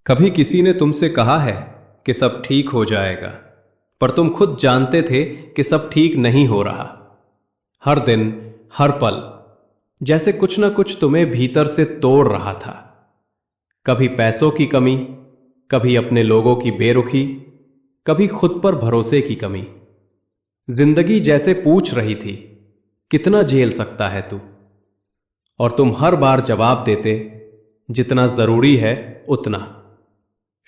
कभी किसी ने तुमसे कहा है कि सब ठीक हो जाएगा, पर तुम खुद जानते थे कि सब ठीक नहीं हो रहा। हर दिन, हर पल जैसे कुछ न कुछ तुम्हें भीतर से तोड़ रहा था। कभी पैसों की कमी, कभी अपने लोगों की बेरुखी, कभी खुद पर भरोसे की कमी। जिंदगी जैसे पूछ रही थी, कितना झेल सकता है तू? और तुम हर बार जवाब देते, जितना जरूरी है उतना।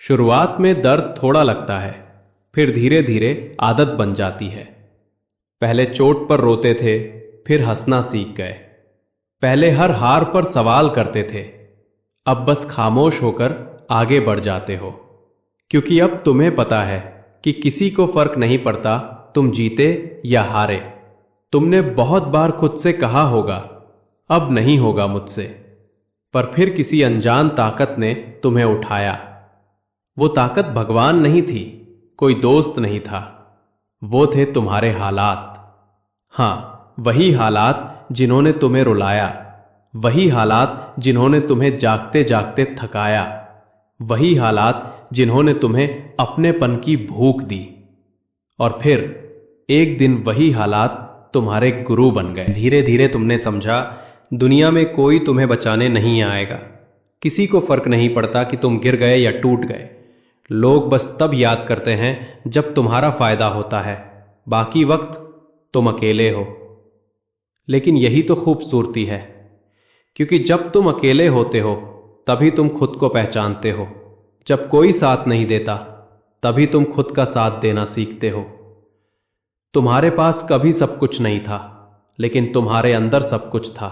शुरुआत में दर्द थोड़ा लगता है, फिर धीरे धीरे आदत बन जाती है। पहले चोट पर रोते थे, फिर हंसना सीख गए। पहले हर हार पर सवाल करते थे, अब बस खामोश होकर आगे बढ़ जाते हो। क्योंकि अब तुम्हें पता है कि किसी को फर्क नहीं पड़ता तुम जीते या हारे। तुमने बहुत बार खुद से कहा होगा, अब नहीं होगा मुझसे, पर फिर किसी अनजान ताकत ने तुम्हें उठाया। वो ताकत भगवान नहीं थी, कोई दोस्त नहीं था, वो थे तुम्हारे हालात। हां, वही हालात जिन्होंने तुम्हें रुलाया, वही हालात जिन्होंने तुम्हें जागते जागते थकाया, वही हालात जिन्होंने तुम्हें अपनेपन की भूख दी। और फिर एक दिन वही हालात तुम्हारे गुरु बन गए। धीरे धीरे तुमने समझा, दुनिया में कोई तुम्हें बचाने नहीं आएगा। किसी को फर्क नहीं पड़ता कि तुम गिर गए या टूट गए। लोग बस तब याद करते हैं जब तुम्हारा फायदा होता है, बाकी वक्त तुम अकेले हो। लेकिन यही तो खूबसूरती है, क्योंकि जब तुम अकेले होते हो तभी तुम खुद को पहचानते हो। जब कोई साथ नहीं देता तभी तुम खुद का साथ देना सीखते हो। तुम्हारे पास कभी सब कुछ नहीं था, लेकिन तुम्हारे अंदर सब कुछ था।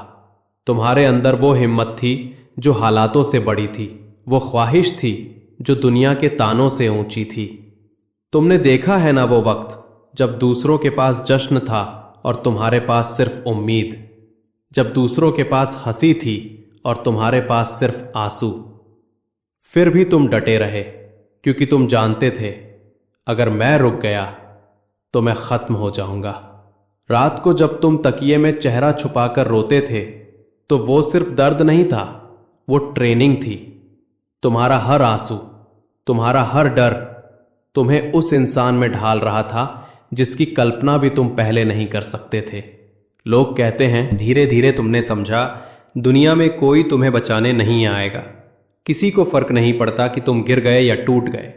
तुम्हारे अंदर वो हिम्मत थी जो हालातों से बड़ी थी, वो ख्वाहिश थी जो दुनिया के तानों से ऊंची थी। तुमने देखा है ना वो वक्त जब दूसरों के पास जश्न था और तुम्हारे पास सिर्फ उम्मीद, जब दूसरों के पास हंसी थी और तुम्हारे पास सिर्फ आंसू। फिर भी तुम डटे रहे, क्योंकि तुम जानते थे अगर मैं रुक गया तो मैं खत्म हो जाऊंगा। रात को जब तुम तकिए में चेहरा छुपाकर रोते थे, तो वो सिर्फ दर्द नहीं था, वो ट्रेनिंग थी। तुम्हारा हर आंसू, तुम्हारा हर डर तुम्हें उस इंसान में ढाल रहा था जिसकी कल्पना भी तुम पहले नहीं कर सकते थे। लोग कहते हैं, धीरे धीरे तुमने समझा, दुनिया में कोई तुम्हें बचाने नहीं आएगा। किसी को फर्क नहीं पड़ता कि तुम गिर गए या टूट गए।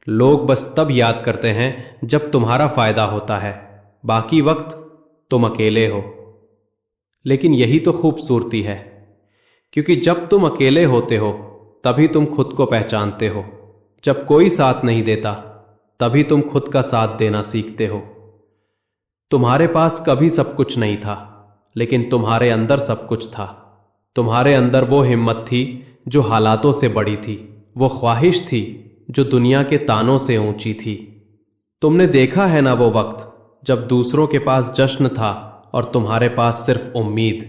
लोग बस तब याद करते हैं जब तुम्हारा फायदा होता है, बाकी वक्त तुम अकेले हो। लेकिन यही तो खूबसूरती है, क्योंकि जब तुम अकेले होते हो तभी तुम खुद को पहचानते हो। जब कोई साथ नहीं देता तभी तुम खुद का साथ देना सीखते हो। तुम्हारे पास कभी सब कुछ नहीं था, लेकिन तुम्हारे अंदर सब कुछ था। तुम्हारे अंदर वो हिम्मत थी जो हालातों से बड़ी थी, वो ख्वाहिश थी जो दुनिया के तानों से ऊंची थी। तुमने देखा है ना वो वक्त जब दूसरों के पास जश्न था और तुम्हारे पास सिर्फ उम्मीद,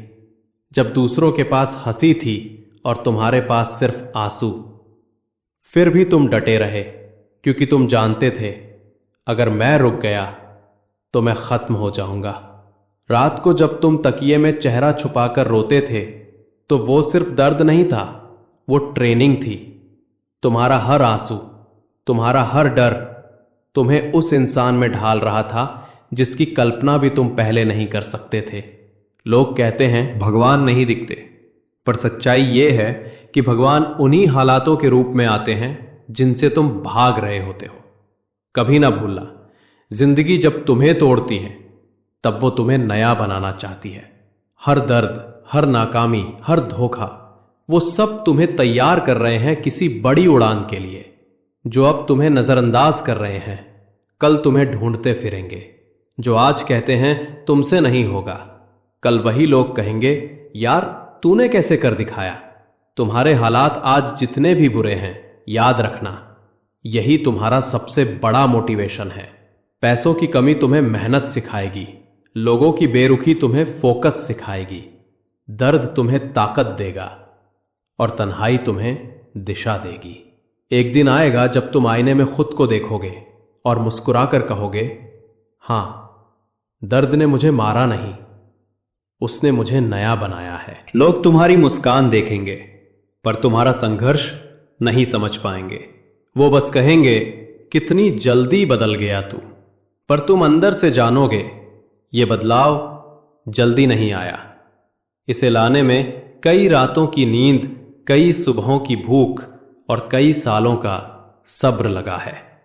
जब दूसरों के पास हंसी थी और तुम्हारे पास सिर्फ आंसू। फिर भी तुम डटे रहे, क्योंकि तुम जानते थे अगर मैं रुक गया तो मैं खत्म हो जाऊंगा। रात को जब तुम तकिए में चेहरा छुपाकर रोते थे, तो वो सिर्फ दर्द नहीं था, वो ट्रेनिंग थी। तुम्हारा हर आंसू, तुम्हारा हर डर तुम्हें उस इंसान में ढाल रहा था जिसकी कल्पना भी तुम पहले नहीं कर सकते थे। लोग कहते हैं भगवान नहीं दिखते, पर सच्चाई ये है कि भगवान उन्हीं हालातों के रूप में आते हैं जिनसे तुम भाग रहे होते हो। कभी ना भूलना, जिंदगी जब तुम्हें तोड़ती है तब वो तुम्हें नया बनाना चाहती है। हर दर्द, हर नाकामी, हर धोखा, वो सब तुम्हें तैयार कर रहे हैं किसी बड़ी उड़ान के लिए। जो अब तुम्हें नजरअंदाज कर रहे हैं, कल तुम्हें ढूंढते फिरेंगे। जो आज कहते हैं तुमसे नहीं होगा, कल वही लोग कहेंगे, यार तूने कैसे कर दिखाया। तुम्हारे हालात आज जितने भी बुरे हैं, याद रखना, यही तुम्हारा सबसे बड़ा मोटिवेशन है। पैसों की कमी तुम्हें मेहनत सिखाएगी, लोगों की बेरुखी तुम्हें फोकस सिखाएगी, दर्द तुम्हें ताकत देगा और तन्हाई तुम्हें दिशा देगी। एक दिन आएगा जब तुम आईने में खुद को देखोगे और मुस्कुराकर कहोगे, हां, दर्द ने मुझे मारा नहीं, उसने मुझे नया बनाया है। लोग तुम्हारी मुस्कान देखेंगे, पर तुम्हारा संघर्ष नहीं समझ पाएंगे। वो बस कहेंगे कितनी जल्दी बदल गया तू। पर तुम अंदर से जानोगे ये बदलाव जल्दी नहीं आया। इसे लाने में कई रातों की नींद, कई सुबहों की भूख और कई सालों का सब्र लगा है।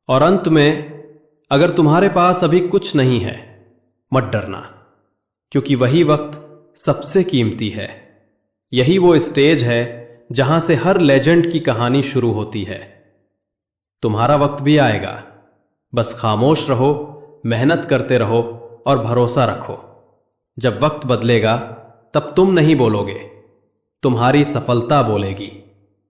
और अंत में अगर तुम्हारे पास अभी कुछ नहीं है, मत डरना, क्योंकि वही वक्त सबसे कीमती है। यही वो स्टेज है जहां से हर लेजेंड की कहानी शुरू होती है। तुम्हारा वक्त भी आएगा, बस खामोश रहो, मेहनत करते रहो और भरोसा रखो। जब वक्त बदलेगा तब तुम नहीं बोलोगे, तुम्हारी सफलता बोलेगी।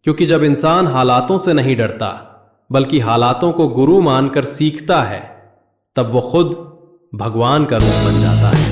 क्योंकि जब इंसान हालातों से नहीं डरता बल्कि हालातों को गुरु मानकर सीखता है, तब वो खुद भगवान का रूप बन जाता है।